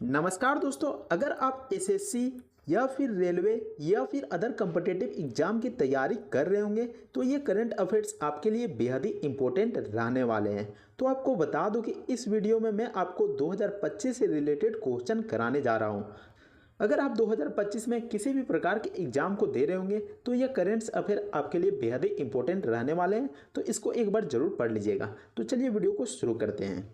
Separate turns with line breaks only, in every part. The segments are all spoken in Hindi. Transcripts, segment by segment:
नमस्कार दोस्तों, अगर आप एसएससी या फिर रेलवे या फिर अदर कम्पिटिटिव एग्जाम की तैयारी कर रहे होंगे तो ये करंट अफेयर्स आपके लिए बेहद ही इम्पोर्टेंट रहने वाले हैं। तो आपको बता दूं कि इस वीडियो में मैं आपको 2025 से रिलेटेड क्वेश्चन कराने जा रहा हूं। अगर आप 2025 में किसी भी प्रकार के एग्जाम को दे रहे होंगे तो ये करेंट्स अफेयर आपके लिए बेहद ही इंपॉर्टेंट रहने वाले हैं, तो इसको एक बार जरूर पढ़ लीजिएगा। तो चलिए वीडियो को शुरू करते हैं।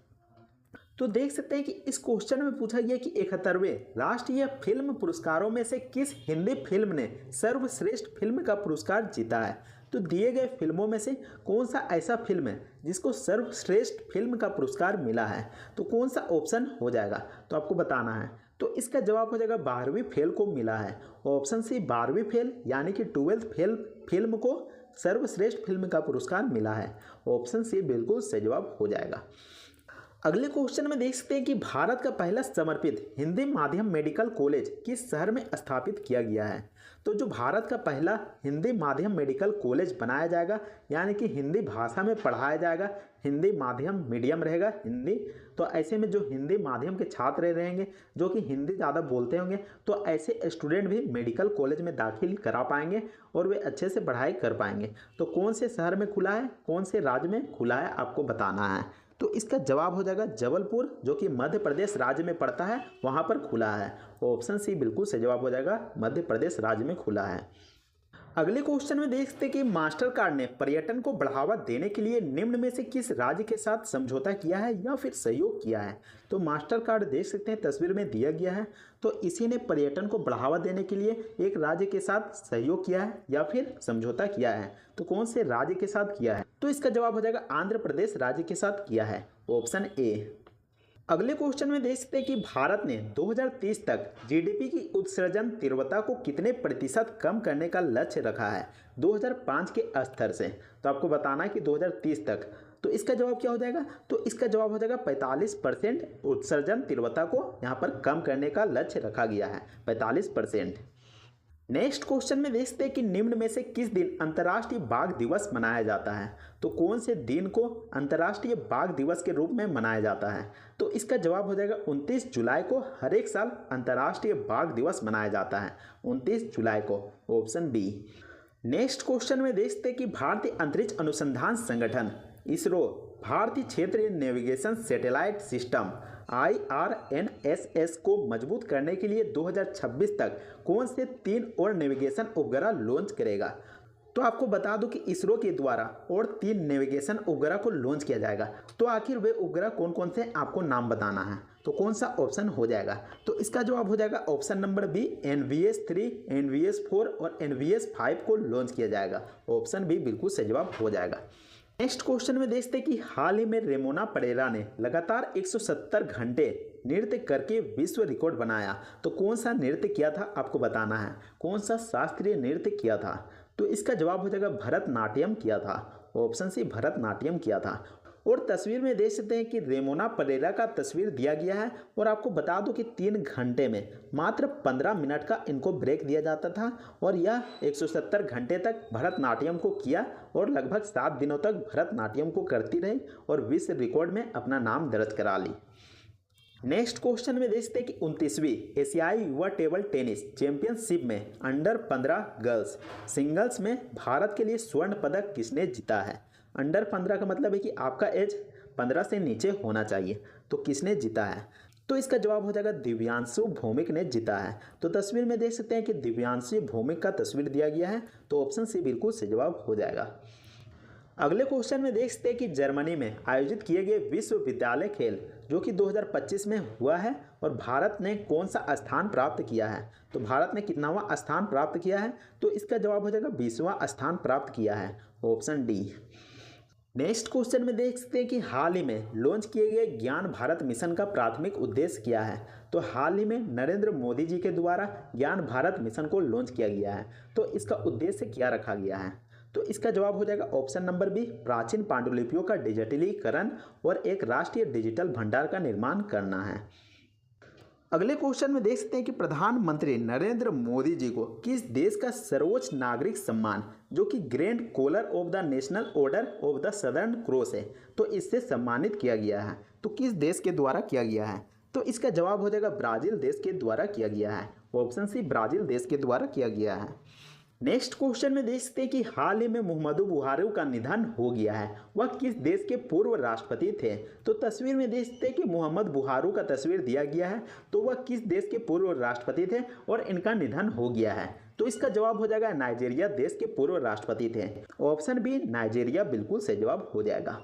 तो देख सकते हैं कि इस क्वेश्चन में पूछा गया कि 71वें राष्ट्रीय फिल्म पुरस्कारों में से किस हिंदी फिल्म ने सर्वश्रेष्ठ फिल्म का पुरस्कार जीता है। तो दिए गए फिल्मों में से कौन सा ऐसा फिल्म है जिसको सर्वश्रेष्ठ फिल्म का पुरस्कार मिला है, तो कौन सा ऑप्शन हो जाएगा, तो आपको बताना है। तो इसका जवाब हो जाएगा 12वीं फेल को मिला है। ऑप्शन सी 12वीं फेल यानी कि 12th फेल फिल्म को सर्वश्रेष्ठ फिल्म का पुरस्कार मिला है। ऑप्शन सी बिल्कुल सही जवाब हो जाएगा। अगले क्वेश्चन में देख सकते हैं कि भारत का पहला समर्पित हिंदी माध्यम मेडिकल कॉलेज किस शहर में स्थापित किया गया है। तो जो भारत का पहला हिंदी माध्यम मेडिकल कॉलेज बनाया जाएगा यानी कि हिंदी भाषा में पढ़ाया जाएगा, हिंदी माध्यम मीडियम रहेगा हिंदी, तो ऐसे में जो हिंदी माध्यम के छात्र रहेंगे जो कि हिंदी ज़्यादा बोलते होंगे तो ऐसे स्टूडेंट भी मेडिकल कॉलेज में दाखिल करा पाएंगे और वे अच्छे से पढ़ाई कर पाएंगे। तो कौन से शहर में खुला है, कौन से राज्य में खुला है, आपको बताना है। तो इसका जवाब हो जाएगा जबलपुर, जो कि मध्य प्रदेश राज्य में पड़ता है, वहां पर खुला है। ऑप्शन सी बिल्कुल सही जवाब हो जाएगा, मध्य प्रदेश राज्य में खुला है। अगले क्वेश्चन में देख सकते हैं कि मास्टर कार्ड ने पर्यटन को बढ़ावा देने के लिए निम्न में से किस राज्य के साथ समझौता किया है या फिर सहयोग किया है। तो मास्टर कार्ड देख सकते हैं तस्वीर में दिया गया है, तो इसी ने पर्यटन को बढ़ावा देने के लिए एक राज्य के साथ सहयोग किया है या फिर समझौता किया है। तो कौन से राज्य के साथ किया है, तो इसका जवाब हो जाएगा आंध्र प्रदेश राज्य के साथ किया है। Option A. अगले क्वेश्चन में देख सकते हैं कि भारत ने 2030 तक जीडीपी की उत्सर्जन तीव्रता को कितने प्रतिशत कम करने का लक्ष्य रखा है 2005 के स्तर से। तो आपको बताना है कि 2030 तक, तो इसका जवाब क्या हो जाएगा, तो इसका जवाब हो जाएगा 45% उत्सर्जन तीव्रता को यहाँ पर कम करने का लक्ष्य रखा गया है, 45%। नेक्स्ट क्वेश्चन में देखते हैं कि निम्न में से किस दिन अंतर्राष्ट्रीय बाघ दिवस मनाया जाता है। तो कौन से दिन को अंतर्राष्ट्रीय बाघ दिवस के रूप में मनाया जाता है। तो इसका जवाब हो जाएगा 29 जुलाई को हर एक साल अंतर्राष्ट्रीय बाघ दिवस मनाया जाता है, 29 जुलाई को। Option B. नेक्स्ट क्वेश्चन में देखते हैं कि भारतीय अंतरिक्ष अनुसंधान संगठन इसरो भारतीय क्षेत्रीय नेविगेशन सैटेलाइट सिस्टम IRNSS को मजबूत करने के लिए 2026 तक कौन से 3 और नेविगेशन उपग्रह लॉन्च करेगा। तो आपको बता दूं कि इसरो के द्वारा और 3 नेविगेशन उपग्रह को लॉन्च किया जाएगा। तो आखिर वे उपग्रह कौन कौन से, आपको नाम बताना है। तो कौन सा ऑप्शन हो जाएगा, तो इसका जवाब हो जाएगा option number B, NVS-3, NVS-4 और NVS-5 को लॉन्च किया जाएगा। ऑप्शन बी बिल्कुल सही जवाब हो जाएगा। नेक्स्ट क्वेश्चन में देखते हैं कि हाल ही में रेमोना परेरा ने लगातार 170 घंटे नृत्य करके विश्व रिकॉर्ड बनाया। तो कौन सा नृत्य किया था, आपको बताना है, कौन सा शास्त्रीय नृत्य किया था। तो इसका जवाब हो जाएगा भरतनाट्यम किया था। ऑप्शन सी भरतनाट्यम किया था। और तस्वीर में देख सकते हैं कि रेमोना परेरा का तस्वीर दिया गया है और आपको बता दूं कि 3 घंटे में मात्र 15 मिनट का इनको ब्रेक दिया जाता था और यह 170 घंटे तक भरतनाट्यम को किया और लगभग 7 दिनों तक भरतनाट्यम को करती रही और विश्व रिकॉर्ड में अपना नाम दर्ज करा ली। नेक्स्ट क्वेश्चन में देखते हैं कि 29वीं एशियाई युवा टेबल टेनिस चैंपियनशिप में अंडर 15 गर्ल्स सिंगल्स में भारत के लिए स्वर्ण पदक किसने जीता है। अंडर 15 का मतलब है कि आपका एज 15 से नीचे होना चाहिए, तो किसने जीता है। तो इसका जवाब हो जाएगा दिव्यांशु भौमिक ने जीता है। तो तस्वीर में देख सकते हैं कि दिव्यांशु भौमिक का तस्वीर दिया गया है, तो ऑप्शन सी बिल्कुल सही जवाब हो जाएगा। अगले क्वेश्चन में देख सकते हैं कि जर्मनी में आयोजित किए गए विश्वविद्यालय खेल जो कि 2025 में हुआ है और भारत ने कौन सा स्थान प्राप्त किया है। तो भारत ने कितनावां स्थान प्राप्त किया है, तो इसका जवाब हो जाएगा 20वां स्थान प्राप्त किया है। Option D. नेक्स्ट क्वेश्चन में देख सकते हैं कि हाल ही में लॉन्च किए गए ज्ञान भारत मिशन का प्राथमिक उद्देश्य क्या है। तो हाल ही में नरेंद्र मोदी जी के द्वारा ज्ञान भारत मिशन को लॉन्च किया गया है, तो इसका उद्देश्य क्या रखा गया है। तो इसका जवाब हो जाएगा ऑप्शन नंबर बी, प्राचीन पांडुलिपियों का डिजिटलीकरण और एक राष्ट्रीय डिजिटल भंडार का निर्माण करना है। अगले क्वेश्चन में देख सकते हैं कि प्रधानमंत्री नरेंद्र मोदी जी को किस देश का सर्वोच्च नागरिक सम्मान जो कि grand collar of the national order of the southern cross है, तो इससे सम्मानित किया गया है। तो किस देश के द्वारा किया गया है, तो इसका जवाब हो जाएगा ब्राज़ील देश के द्वारा किया गया है। ऑप्शन सी ब्राज़ील देश के द्वारा किया गया है। नेक्स्ट क्वेश्चन में देखते हैं कि हाल ही में मुहम्मदू बुहारी का निधन हो गया है, वह किस देश के पूर्व राष्ट्रपति थे। तो तस्वीर में देखते हैं कि मोहम्मद बुहारी का तस्वीर दिया गया है, तो वह किस देश के पूर्व राष्ट्रपति थे और इनका निधन हो गया है। तो इसका जवाब हो जाएगा नाइजीरिया देश के पूर्व राष्ट्रपति थे। ऑप्शन बी नाइजीरिया बिल्कुल सही जवाब हो जाएगा।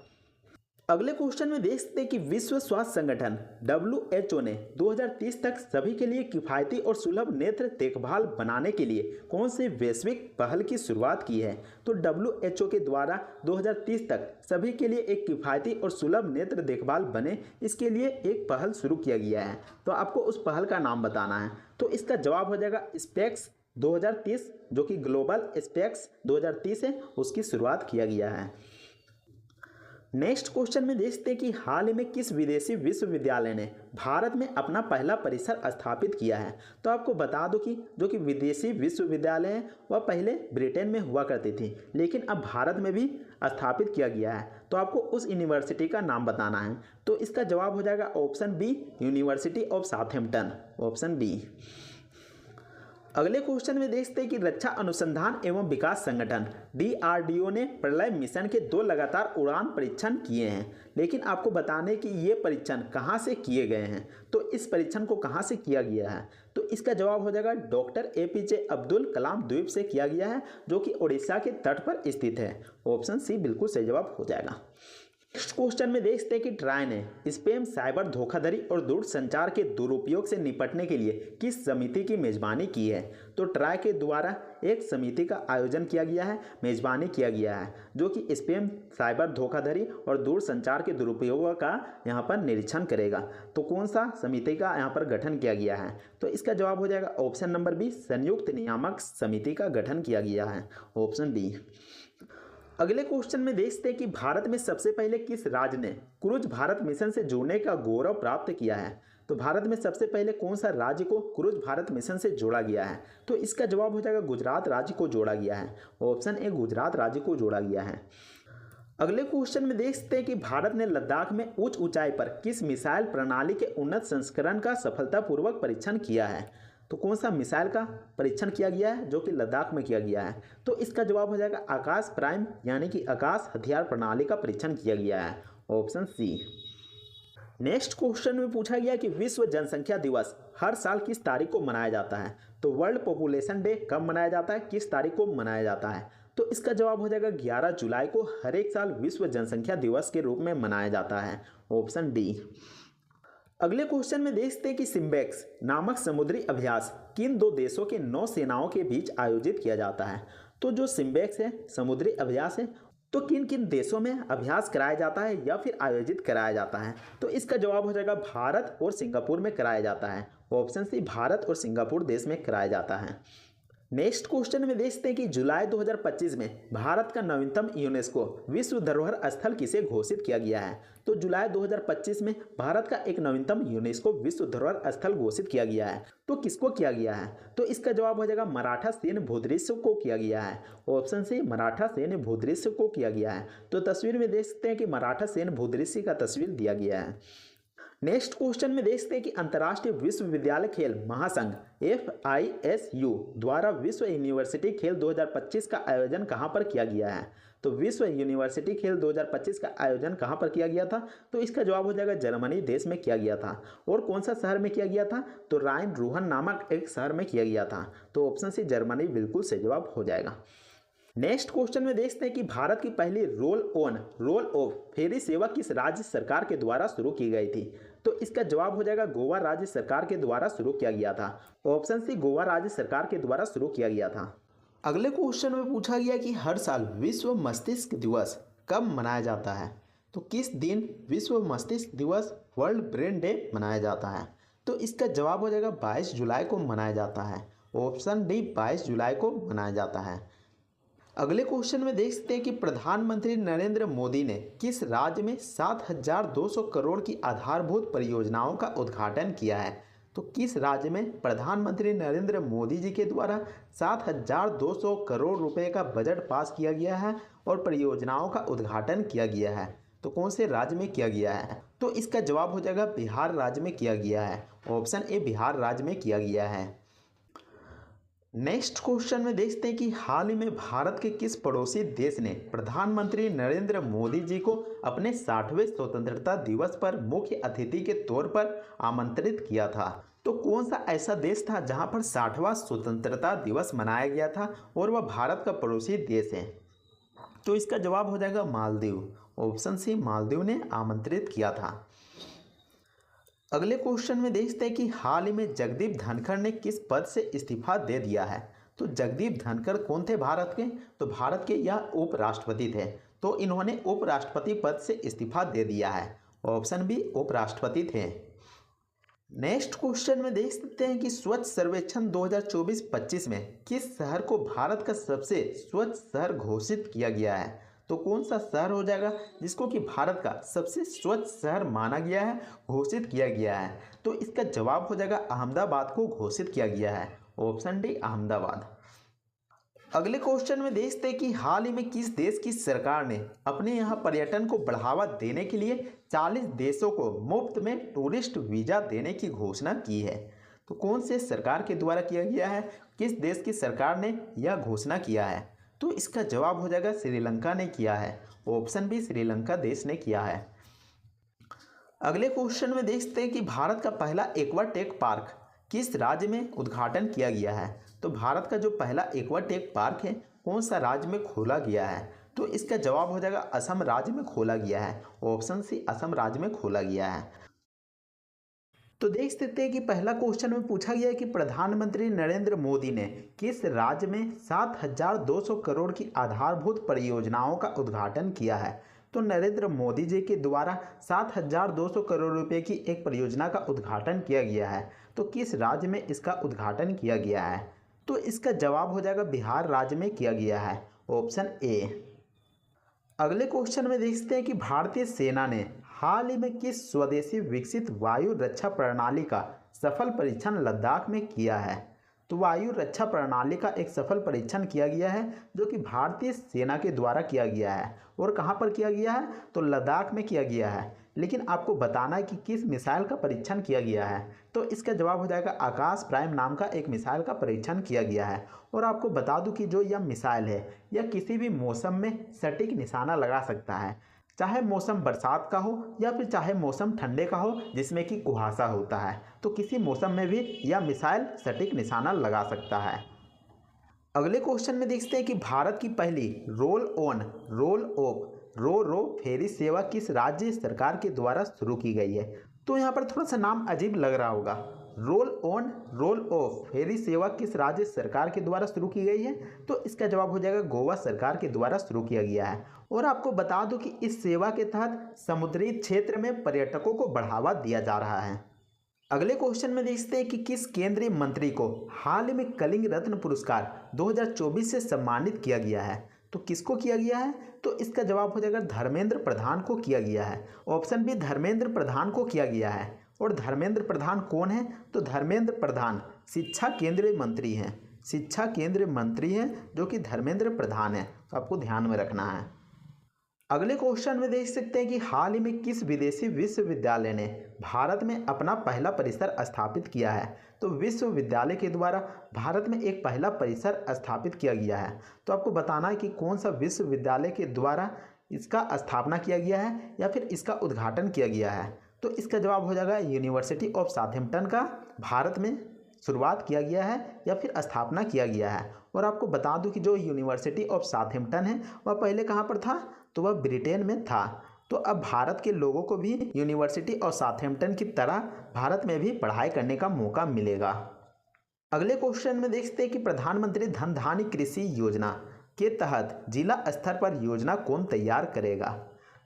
अगले क्वेश्चन में देखते हैं कि विश्व स्वास्थ्य संगठन WHO ने 2030 तक सभी के लिए किफ़ायती और सुलभ नेत्र देखभाल बनाने के लिए कौन से वैश्विक पहल की शुरुआत की है। तो WHO के द्वारा 2030 तक सभी के लिए एक किफ़ायती और सुलभ नेत्र देखभाल बने, इसके लिए एक पहल शुरू किया गया है। तो आपको उस पहल का नाम बताना है। तो इसका जवाब हो जाएगा स्पेक्स 2030, जो कि ग्लोबल स्पेक्स 2030 है, उसकी शुरुआत किया गया है। नेक्स्ट क्वेश्चन में देखते हैं कि हाल ही में किस विदेशी विश्वविद्यालय ने भारत में अपना पहला परिसर स्थापित किया है। तो आपको बता दो कि जो कि विदेशी विश्वविद्यालय है वह पहले ब्रिटेन में हुआ करती थी, लेकिन अब भारत में भी स्थापित किया गया है। तो आपको उस यूनिवर्सिटी का नाम बताना है। तो इसका जवाब हो जाएगा option B university of Southampton. Option B. अगले क्वेश्चन में देखते हैं कि रक्षा अनुसंधान एवं विकास संगठन DRDO ने प्रलय मिशन के 2 लगातार उड़ान परीक्षण किए हैं, लेकिन आपको बताने कि ये परीक्षण कहाँ से किए गए हैं। तो इस परीक्षण को कहाँ से किया गया है। तो इसका जवाब हो जाएगा डॉक्टर APJ अब्दुल कलाम द्वीप से किया गया है, जो कि उड़ीसा के तट पर स्थित है। ऑप्शन सी बिल्कुल सही जवाब हो जाएगा। नेक्स्ट क्वेश्चन में देखते हैं कि ट्राई ने स्पैम, साइबर धोखाधड़ी और दूरसंचार के दुरुपयोग से निपटने के लिए किस समिति की मेजबानी की है। तो ट्राई के द्वारा एक समिति का आयोजन किया गया है, मेजबानी किया गया है, जो कि स्पैम, साइबर धोखाधड़ी और दूरसंचार के दुरुपयोगों का यहाँ पर निरीक्षण करेगा। तो कौन सा समिति का यहाँ पर गठन किया गया है। तो इसका जवाब हो जाएगा ऑप्शन नंबर बी संयुक्त नियामक समिति का गठन किया गया है। Option B. अगले क्वेश्चन में देखते हैं कि भारत में सबसे पहले किस राज्य ने क्रूज भारत मिशन से जुड़ने का गौरव प्राप्त किया है। तो भारत में सबसे पहले कौन सा राज्य को क्रूज भारत मिशन से जोड़ा गया है। तो इसका जवाब हो जाएगा गुजरात राज्य को जोड़ा गया है। ऑप्शन ए गुजरात राज्य को जोड़ा गया है। अगले क्वेश्चन में देखते हैं कि भारत ने लद्दाख में उच्च ऊंचाई पर किस मिसाइल प्रणाली के उन्नत संस्करण का सफलतापूर्वक परीक्षण किया है। तो कौन सा मिसाइल का परीक्षण किया गया है जो कि लद्दाख में किया गया है। तो इसका जवाब हो जाएगा आकाश प्राइम यानी कि आकाश हथियार प्रणाली का परीक्षण किया गया है। ऑप्शन सी। नेक्स्ट क्वेश्चन में पूछा गया कि विश्व जनसंख्या दिवस हर साल किस तारीख को मनाया जाता है। तो वर्ल्ड पॉपुलेशन डे कब मनाया जाता है, किस तारीख को मनाया जाता है। तो इसका जवाब हो जाएगा 11 जुलाई को हर एक साल विश्व जनसंख्या दिवस के रूप में मनाया जाता है। Option D. अगले क्वेश्चन में देखते हैं कि सिम्बेक्स नामक समुद्री अभ्यास किन 2 देशों के नौसेनाओं के बीच आयोजित किया जाता है। तो जो सिम्बेक्स है समुद्री अभ्यास है, तो किन किन देशों में अभ्यास कराया जाता है या फिर आयोजित कराया जाता है। तो इसका जवाब हो जाएगा भारत और सिंगापुर में कराया जाता है। ऑप्शन सी भारत और सिंगापुर देश में कराया जाता है। नेक्स्ट क्वेश्चन में देखते हैं कि जुलाई 2025 में भारत का नवीनतम यूनेस्को विश्व धरोहर स्थल किसे घोषित किया गया है। तो जुलाई 2025 में भारत का एक नवीनतम यूनेस्को विश्व धरोहर स्थल घोषित किया गया है। तो किसको किया गया है। तो इसका जवाब हो जाएगा मराठा सैन्य भूदृश्य को किया गया है। ऑप्शन सी मराठा सैन्य भूदृश्य को किया गया है। तो तस्वीर में देख सकते हैं कि मराठा सैन्य भूदृश्य का तस्वीर दिया गया है। नेक्स्ट क्वेश्चन में देखते हैं कि अंतर्राष्ट्रीय विश्वविद्यालय खेल महासंघ FISU द्वारा विश्व यूनिवर्सिटी खेल 2025 का आयोजन कहां पर किया गया है। तो विश्व यूनिवर्सिटी खेल 2025 का आयोजन कहां पर किया गया था। तो इसका जवाब हो जाएगा जर्मनी देश में किया गया था। और कौन सा शहर में किया गया था। तो राइन रूहन नामक एक शहर में किया गया था। तो ऑप्शन सी जर्मनी बिल्कुल सही जवाब हो जाएगा। नेक्स्ट क्वेश्चन में देखते हैं कि भारत की पहली रोल ऑफ फेरी सेवा किस राज्य सरकार के द्वारा शुरू की गई थी। तो इसका जवाब हो जाएगा गोवा राज्य सरकार के द्वारा शुरू किया गया था। ऑप्शन सी गोवा राज्य सरकार के द्वारा शुरू किया गया था। अगले क्वेश्चन में पूछा गया कि हर साल विश्व मस्तिष्क दिवस कब मनाया जाता है। तो किस दिन विश्व मस्तिष्क दिवस वर्ल्ड ब्रेन डे मनाया जाता है। तो इसका जवाब हो जाएगा 22 जुलाई को मनाया जाता है। ऑप्शन डी 22 जुलाई को मनाया जाता है। अगले क्वेश्चन में देख सकते हैं कि प्रधानमंत्री नरेंद्र मोदी ने किस राज्य में 7,200 करोड़ की आधारभूत परियोजनाओं का उद्घाटन किया है। तो किस राज्य में प्रधानमंत्री नरेंद्र मोदी जी के द्वारा 7,200 करोड़ रुपए का बजट पास किया गया है और परियोजनाओं का उद्घाटन किया गया है। तो कौन से राज्य में किया गया है। तो इसका जवाब हो जाएगा बिहार राज्य में किया गया है। ऑप्शन ए बिहार राज्य में किया गया है। नेक्स्ट क्वेश्चन में देखते हैं कि हाल ही में भारत के किस पड़ोसी देश ने प्रधानमंत्री नरेंद्र मोदी जी को अपने 60वें स्वतंत्रता दिवस पर मुख्य अतिथि के तौर पर आमंत्रित किया था। तो कौन सा ऐसा देश था जहां पर 60वां स्वतंत्रता दिवस मनाया गया था और वह भारत का पड़ोसी देश है? तो इसका जवाब हो जाएगा मालदीव। ऑप्शन सी मालदीव ने आमंत्रित किया था। अगले क्वेश्चन में देखते हैं कि हाल ही में जगदीप धनखड़ ने किस पद से इस्तीफा दे दिया है? तो जगदीप धनखड़ कौन थे भारत के? तो भारत के यह उपराष्ट्रपति थे। तो इन्होंने उपराष्ट्रपति पद से इस्तीफा दे दिया है। ऑप्शन बी उपराष्ट्रपति थे। नेक्स्ट क्वेश्चन में देख सकते हैं कि स्वच्छ सर्वेक्षण 2024-25 में किस शहर को भारत का सबसे स्वच्छ शहर घोषित किया गया है? तो कौन सा शहर हो जाएगा जिसको कि भारत का सबसे स्वच्छ शहर माना गया है, घोषित किया गया है? तो इसका जवाब हो जाएगा अहमदाबाद को घोषित किया गया है। Option D Ahmedabad. अगले क्वेश्चन में देखते हैं कि हाल ही में किस देश की सरकार ने अपने यहाँ पर्यटन को बढ़ावा देने के लिए 40 देशों को मुफ्त में टूरिस्ट वीज़ा देने की घोषणा की है? तो कौन से सरकार के द्वारा किया गया है? किस देश की सरकार ने यह घोषणा किया है? तो इसका जवाब हो जाएगा श्रीलंका ने किया है। ऑप्शन बी श्रीलंका देश ने किया है। अगले क्वेश्चन में देखते हैं कि भारत का पहला एक्वाटेक पार्क किस राज्य में उद्घाटन किया गया है? तो भारत का जो पहला एक्वाटेक पार्क है कौन सा राज्य में खोला गया है? तो इसका जवाब हो जाएगा असम राज्य में खोला गया है। ऑप्शन सी असम राज्य में खोला गया है। तो देख सकते हैं कि पहला क्वेश्चन में पूछा गया है कि प्रधानमंत्री नरेंद्र मोदी ने किस राज्य में 7,200 करोड़ की आधारभूत परियोजनाओं का उद्घाटन किया है? तो नरेंद्र मोदी जी के द्वारा 7,200 करोड़ रुपए की एक परियोजना का उद्घाटन किया गया है। तो किस राज्य में इसका उद्घाटन किया गया है? तो इसका जवाब हो जाएगा बिहार राज्य में किया गया है। Option A. अगले क्वेश्चन में देखते हैं कि भारतीय सेना ने हाल ही में किस स्वदेशी विकसित वायु रक्षा प्रणाली का सफल परीक्षण लद्दाख में किया है? तो वायु रक्षा प्रणाली का एक सफल परीक्षण किया गया है जो कि भारतीय सेना के द्वारा किया गया है। और कहां पर किया गया है? तो लद्दाख में किया गया है। लेकिन आपको बताना है कि किस मिसाइल का परीक्षण किया गया है। तो इसका जवाब हो जाएगा आकाश प्राइम नाम का एक मिसाइल का परीक्षण किया गया है। और आपको बता दूं कि जो यह मिसाइल है यह किसी भी मौसम में सटीक निशाना लगा सकता है, चाहे मौसम बरसात का हो या फिर चाहे मौसम ठंडे का हो जिसमें कि कुहासा होता है। तो किसी मौसम में भी यह मिसाइल सटीक निशाना लगा सकता है। अगले क्वेश्चन में देखते हैं कि भारत की पहली रोल ऑन रोल ऑफ रो रो फेरी सेवा किस राज्य सरकार के द्वारा शुरू की गई है? तो यहाँ पर थोड़ा सा नाम अजीब लग रहा होगा। रोल ऑन रोल ऑफ फेरी सेवा किस राज्य सरकार के द्वारा शुरू की गई है? तो इसका जवाब हो जाएगा गोवा सरकार के द्वारा शुरू किया गया है। और आपको बता दूं कि इस सेवा के तहत समुद्री क्षेत्र में पर्यटकों को बढ़ावा दिया जा रहा है। अगले क्वेश्चन में देखते हैं कि किस केंद्रीय मंत्री को हाल ही में कलिंग रत्न पुरस्कार 2024 से सम्मानित किया गया है? तो किसको किया गया है? तो इसका जवाब हो जाएगा धर्मेंद्र प्रधान को किया गया है। ऑप्शन बी धर्मेंद्र प्रधान को किया गया है। और धर्मेंद्र प्रधान कौन है? तो धर्मेंद्र प्रधान शिक्षा केंद्रीय मंत्री हैं। शिक्षा केंद्रीय मंत्री हैं जो कि धर्मेंद्र प्रधान है। तो आपको ध्यान में रखना है। अगले क्वेश्चन में देख सकते हैं कि हाल ही में किस विदेशी विश्वविद्यालय ने भारत में अपना पहला परिसर स्थापित किया है? तो विश्वविद्यालय के द्वारा भारत में एक पहला परिसर स्थापित किया गया है। तो आपको बताना है कि कौन सा विश्वविद्यालय के द्वारा इसका स्थापना किया गया है या फिर इसका उद्घाटन किया गया है? तो इसका जवाब हो जाएगा यूनिवर्सिटी ऑफ साउथहैम्पटन का भारत में शुरुआत किया गया है या फिर स्थापना किया गया है। और आपको बता दूं कि जो यूनिवर्सिटी ऑफ साउथहैम्पटन है वह पहले कहाँ पर था? तो वह ब्रिटेन में था। तो अब भारत के लोगों को भी यूनिवर्सिटी ऑफ साउथहैम्पटन की तरह भारत में भी पढ़ाई करने का मौका मिलेगा। अगले क्वेश्चन में देखते हैं कि प्रधानमंत्री धन धान्य कृषि योजना के तहत जिला स्तर पर योजना कौन तैयार करेगा?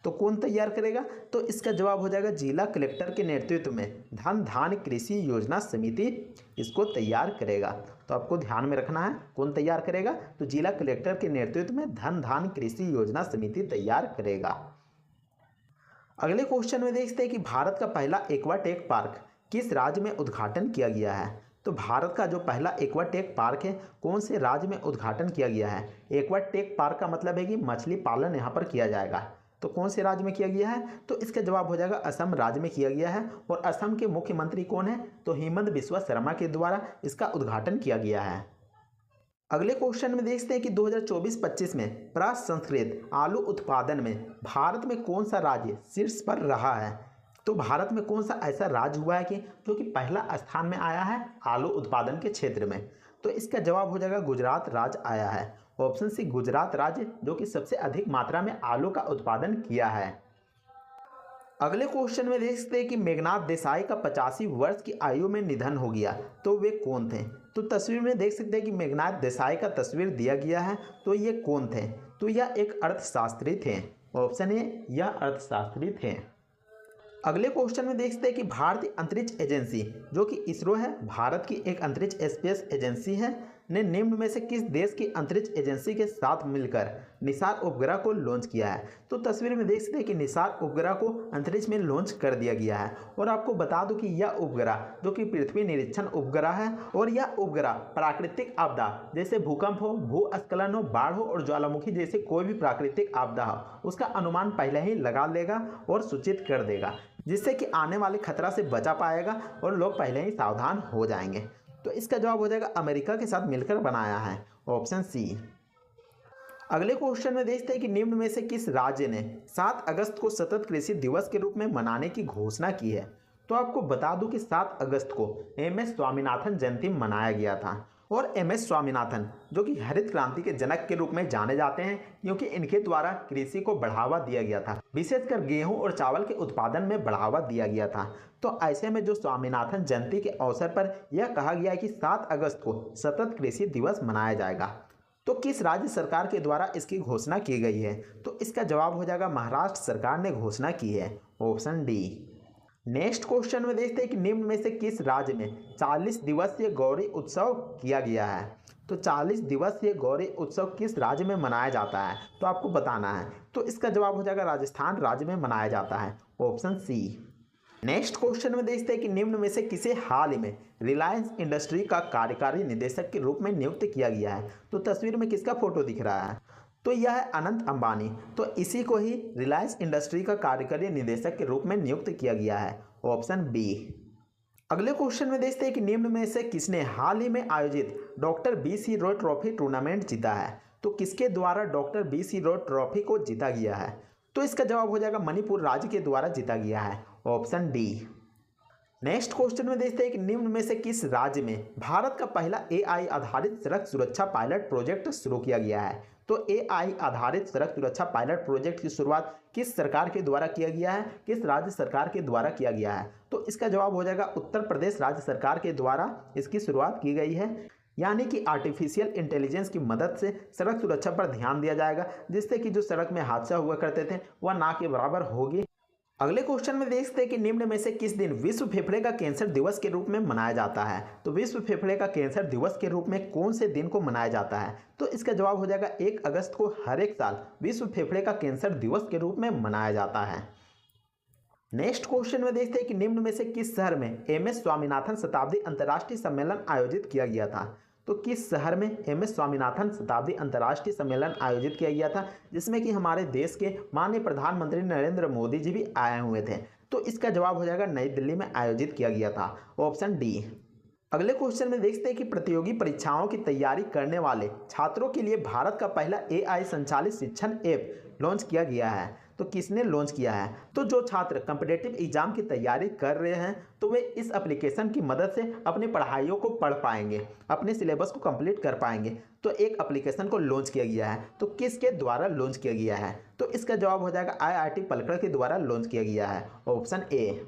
तो कौन तैयार करेगा? तो इसका जवाब हो जाएगा जिला कलेक्टर के नेतृत्व में धन धान्य कृषि योजना समिति इसको तैयार करेगा। तो आपको ध्यान में रखना है कौन तैयार करेगा? तो जिला कलेक्टर के नेतृत्व में धन धान्य कृषि योजना समिति तैयार करेगा। अगले क्वेश्चन में देखते हैं कि भारत का पहला एक्वाटेक पार्क किस राज्य में उद्घाटन किया गया है? तो भारत का जो पहला एक्वाटेक पार्क है कौन से राज्य में उद्घाटन किया गया है? एक्वाटेक पार्क का मतलब है कि मछली पालन यहाँ पर किया जाएगा। तो कौन से राज्य में किया गया है? तो इसका जवाब हो जाएगा असम राज्य में किया गया है। और असम के मुख्यमंत्री कौन है? तो हेमंत बिस्वा शर्मा के द्वारा इसका उद्घाटन किया गया है। अगले क्वेश्चन में देखते हैं कि 2024-25 में प्रसंस्कृत आलू उत्पादन में भारत में कौन सा राज्य शीर्ष पर रहा है? तो भारत में कौन सा ऐसा राज्य हुआ है कि जो कि पहला स्थान में आया है आलू उत्पादन के क्षेत्र में? तो इसका जवाब हो जाएगा गुजरात राज्य आया है। ऑप्शन सी गुजरात राज्य जो कि सबसे अधिक मात्रा में आलू का उत्पादन किया है। अगले क्वेश्चन में देखते हैं कि मेघनाथ देसाई का 85 वर्ष की आयु में निधन हो गया, तो वे कौन थे? तो तस्वीर में देख सकते हैं कि मेघनाथ देसाई का तस्वीर दिया गया है। तो ये कौन थे? तो यह एक अर्थशास्त्री थे। ऑप्शन ए यह अर्थशास्त्री थे। अगले क्वेश्चन में देखते हैं कि भारतीय अंतरिक्ष एजेंसी जो कि इसरो है, भारत की एक अंतरिक्ष स्पेस एजेंसी है, ने निम्न में से किस देश की अंतरिक्ष एजेंसी के साथ मिलकर निसार उपग्रह को लॉन्च किया है? तो तस्वीर में देख सकते हैं कि निसार उपग्रह को अंतरिक्ष में लॉन्च कर दिया गया है। और आपको बता दूं कि यह उपग्रह जो कि पृथ्वी निरीक्षण उपग्रह है और यह उपग्रह प्राकृतिक आपदा जैसे भूकंप हो, भूस्खलन हो, बाढ़ हो और ज्वालामुखी जैसे कोई भी प्राकृतिक आपदा हो उसका अनुमान पहले ही लगा लेगा और सूचित कर देगा, जिससे कि आने वाले खतरा से बचा पाएगा और लोग पहले ही सावधान हो जाएंगे। तो इसका जवाब हो जाएगा अमेरिका के साथ मिलकर बनाया है। Option C. अगले क्वेश्चन में देखते हैं कि निम्न में से किस राज्य ने 7 अगस्त को सतत कृषि दिवस के रूप में मनाने की घोषणा की है? तो आपको बता दूं कि 7 अगस्त को एम.एस. स्वामीनाथन जयंती मनाया गया था। और एम.एस. स्वामीनाथन जो कि हरित क्रांति के जनक के रूप में जाने जाते हैं क्योंकि इनके द्वारा कृषि को बढ़ावा दिया गया था, विशेषकर गेहूं और चावल के उत्पादन में बढ़ावा दिया गया था। तो ऐसे में जो स्वामीनाथन जयंती के अवसर पर यह कहा गया है कि 7 अगस्त को सतत कृषि दिवस मनाया जाएगा। तो किस राज्य सरकार के द्वारा इसकी घोषणा की गई है? तो इसका जवाब हो जाएगा महाराष्ट्र सरकार ने घोषणा की है। Option D. नेक्स्ट क्वेश्चन में देखते हैं कि निम्न में से किस राज्य में 40 दिवसीय गौरी उत्सव किया गया है? तो 40 दिवसीय गौरी उत्सव किस राज्य में मनाया जाता है? तो आपको बताना है। तो इसका जवाब हो जाएगा राजस्थान राज्य में मनाया जाता है। ऑप्शन सी। नेक्स्ट क्वेश्चन में देखते हैं कि निम्न में से किसे हाल ही में रिलायंस इंडस्ट्री का कार्यकारी निदेशक के रूप में नियुक्त किया गया है? तो तस्वीर में किसका फोटो दिख रहा है? तो यह है अनंत अंबानी। तो इसी को ही रिलायंस इंडस्ट्री का कार्यकारी निदेशक के रूप में नियुक्त किया गया है। Option B. अगले क्वेश्चन में देखते हैं कि निम्न में से किसने हाल ही में आयोजित doctor BC. Roy trophy tournament जीता है? तो किसके द्वारा डॉक्टर बी.सी. रॉय ट्रॉफी को जीता गया है? तो इसका जवाब हो जाएगा मणिपुर राज्य के द्वारा जीता गया है। Option D. नेक्स्ट क्वेश्चन में देखते हैं कि निम्न में से किस राज्य में भारत का पहला AI आधारित सड़क सुरक्षा पायलट प्रोजेक्ट शुरू किया गया है? तो AI आधारित सड़क सुरक्षा पायलट प्रोजेक्ट की शुरुआत किस सरकार के द्वारा किया गया है? किस राज्य सरकार के द्वारा किया गया है? तो इसका जवाब हो जाएगा उत्तर प्रदेश राज्य सरकार के द्वारा इसकी शुरुआत की गई है। यानी कि आर्टिफिशियल इंटेलिजेंस की मदद से सड़क सुरक्षा पर ध्यान दिया जाएगा, जिससे कि जो सड़क में हादसा हुआ करते थे वह ना के बराबर होगी। अगले क्वेश्चन में देखते हैं कि निम्न में से किस दिन विश्व फेफड़े का कैंसर दिवस के रूप में मनाया जाता है? तो विश्व फेफड़े का कैंसर दिवस के रूप में कौन से दिन को मनाया जाता है? तो इसका जवाब हो जाएगा 1 अगस्त को हर एक साल विश्व फेफड़े का कैंसर दिवस के रूप में मनाया जाता है। नेक्स्ट क्वेश्चन में देखते हैं कि निम्न में से किस शहर में एम.एस. स्वामीनाथन शताब्दी अंतर्राष्ट्रीय सम्मेलन आयोजित किया गया था? तो किस शहर में एम.एस. स्वामीनाथन शताब्दी अंतर्राष्ट्रीय सम्मेलन आयोजित किया गया था, जिसमें कि हमारे देश के माननीय प्रधानमंत्री नरेंद्र मोदी जी भी आए हुए थे? तो इसका जवाब हो जाएगा नई दिल्ली में आयोजित किया गया था। Option D. अगले क्वेश्चन में देखते हैं कि प्रतियोगी परीक्षाओं की तैयारी करने वाले छात्रों के लिए भारत का पहला AI संचालित शिक्षण ऐप लॉन्च किया गया है। तो किसने लॉन्च किया है? तो जो छात्र कॉम्पिटिटिव एग्जाम की तैयारी कर रहे हैं तो वे इस एप्लीकेशन की मदद से अपनी पढ़ाइयों को पढ़ पाएंगे, अपने सिलेबस को कंप्लीट कर पाएंगे। तो एक एप्लीकेशन को लॉन्च किया गया है। तो किसके द्वारा लॉन्च किया गया है? तो इसका जवाब हो जाएगा IIT पलक्कड़ के द्वारा लॉन्च किया गया है। Option A.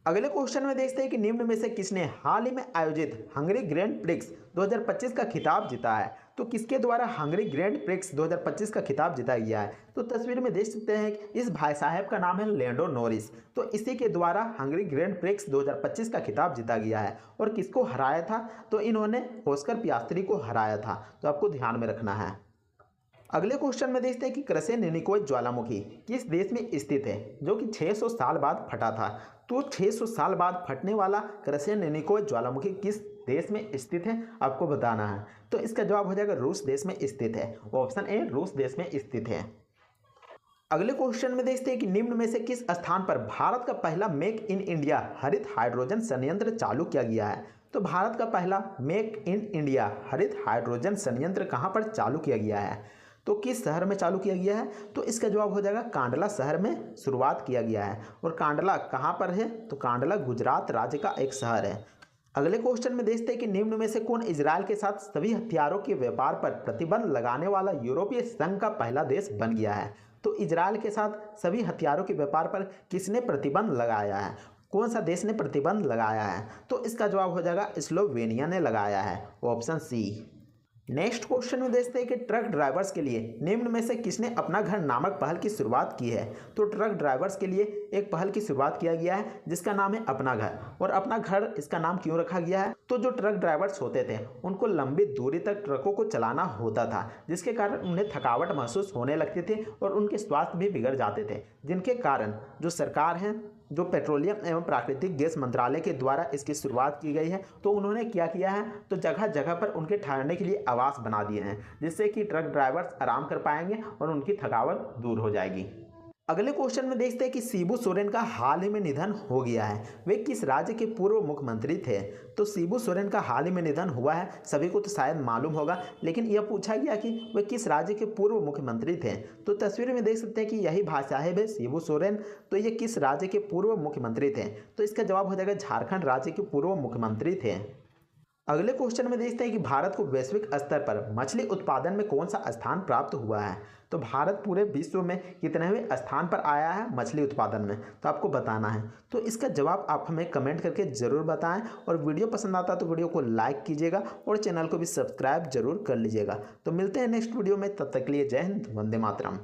अगले क्वेश्चन में देखते हैं कि निम्न में से किसने हाल ही में आयोजित हंगरी ग्रैंड प्रिक्स 2025 का खिताब जीता है? तो किसके द्वारा हंगरी ग्रैंड प्रिक्स 2025 का खिताब जीता गया है? तो तस्वीर में देख सकते हैं कि इस भाई साहब का नाम है लैंडो नॉरिस। तो इसी के द्वारा हंगरी ग्रैंड प्रिक्स 2025 का खिताब जीता गया है। और किसको हराया था? तो इन्होंने ऑस्कर पियास्त्री को हराया था। तो आपको ध्यान में रखना है। अगले क्वेश्चन में देखते हैं कि क्रसेनिकोय ज्वालामुखी किस देश में स्थित है जो कि 600 साल बाद फटा था? तो 600 साल बाद फटने वाला क्रसेनिकोय ज्वालामुखी किस देश में स्थित है आपको बताना है। तो इसका जवाब हो जाएगा रूस देश में स्थित है। ऑप्शन ए रूस देश में स्थित है। अगले क्वेश्चन में देखते हैं कि निम्न में से किस स्थान पर भारत का पहला मेक इन इंडिया हरित हाइड्रोजन संयंत्र चालू किया गया है। तो भारत का पहला मेक इन इंडिया हरित हाइड्रोजन संयंत्र कहाँ पर चालू किया गया है, तो किस शहर में चालू किया गया है, तो इसका जवाब हो जाएगा कांडला शहर में शुरुआत किया गया है। और कांडला कहाँ पर है, तो कांडला गुजरात राज्य का एक शहर है। अगले क्वेश्चन में देखते हैं कि निम्न में से कौन इजरायल के साथ सभी हथियारों के व्यापार पर प्रतिबंध लगाने वाला यूरोपीय संघ का पहला देश बन गया है। तो इजरायल के साथ सभी हथियारों के व्यापार पर किसने प्रतिबंध लगाया है, कौन सा देश ने प्रतिबंध लगाया है, तो इसका जवाब हो जाएगा स्लोवेनिया ने लगाया है, ऑप्शन सी। नेक्स्ट क्वेश्चन में देखते हैं कि ट्रक ड्राइवर्स के लिए निम्न में से किसने अपना घर नामक पहल की शुरुआत की है। तो ट्रक ड्राइवर्स के लिए एक पहल की शुरुआत किया गया है जिसका नाम है अपना घर। और अपना घर इसका नाम क्यों रखा गया है, तो जो ट्रक ड्राइवर्स होते थे उनको लंबी दूरी तक ट्रकों को चलाना होता था, जिसके कारण उन्हें थकावट महसूस होने लगती थी और उनके स्वास्थ्य भी बिगड़ जाते थे, जिनके कारण जो सरकार है, जो पेट्रोलियम एवं प्राकृतिक गैस मंत्रालय के द्वारा इसकी शुरुआत की गई है, तो उन्होंने क्या किया है, तो जगह जगह पर उनके ठहरने के लिए आवास बना दिए हैं, जिससे कि ट्रक ड्राइवर्स आराम कर पाएंगे और उनकी थकावट दूर हो जाएगी। अगले क्वेश्चन में देखते हैं कि शिबू सोरेन का हाल ही में निधन हो गया है, वे किस राज्य के पूर्व मुख्यमंत्री थे। तो शिबू सोरेन का हाल ही में निधन हुआ है, सभी को तो शायद मालूम होगा, लेकिन यह पूछा गया कि वे किस राज्य के पूर्व मुख्यमंत्री थे। तो तस्वीर में देख सकते हैं कि यही भाई साहब है शिबू सोरेन। तो ये किस राज्य के पूर्व मुख्यमंत्री थे, तो इसका जवाब हो जाएगा झारखंड राज्य के पूर्व मुख्यमंत्री थे। अगले क्वेश्चन में देखते हैं कि भारत को वैश्विक स्तर पर मछली उत्पादन में कौन सा स्थान प्राप्त हुआ है। तो भारत पूरे विश्व में कितनेवें स्थान पर आया है मछली उत्पादन में, तो आपको बताना है। तो इसका जवाब आप हमें कमेंट करके ज़रूर बताएं, और वीडियो पसंद आता तो वीडियो को लाइक कीजिएगा और चैनल को भी सब्सक्राइब जरूर कर लीजिएगा। तो मिलते हैं नेक्स्ट वीडियो में, तब तक के लिए जय हिंद, वंदे मातरम।